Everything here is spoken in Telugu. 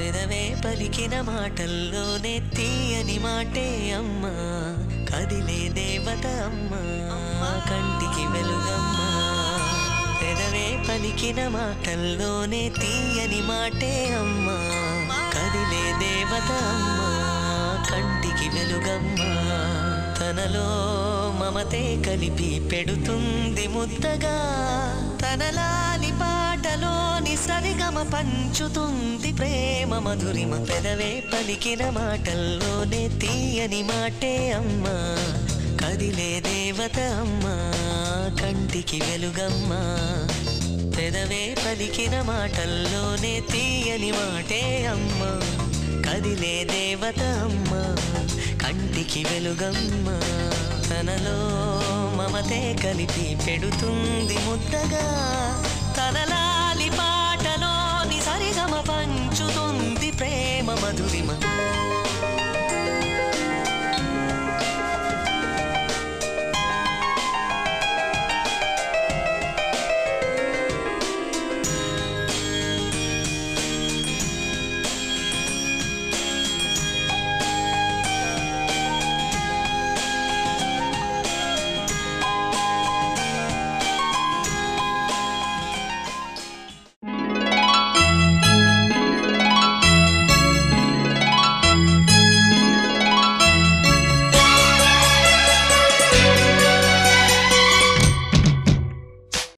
పెదవే పలికిన మాటల్లోనే తీయని మాటే అమ్మా, కదిలే దేవత అమ్మా, కంటికి వెలుగమ్మా. పెదవే పలికిన మాటల్లోనే తీయని మాటే అమ్మా, కదిలే దేవత అమ్మా, కంటికి వెలుగమ్మా. తనలో మమతే కలిపి పెడుతుంది ముద్దగా, తనలాలి పాటలోని సరిగమ పంచుతుంది ప్రేమ మధురిమ. పెదవే పలికిన మాటల్లోనే తీయని మాటే అమ్మా, కదిలే దేవత అమ్మా, కంటికి వెలుగమ్మా. పెదవే పలికిన మాటల్లోనే తీయని మాటే అమ్మా, కదిలే దేవత అమ్మా, కంటికి వెలుగమ్మా. తనలో మమతే కలిపి పెడుతుంది ముద్దగా,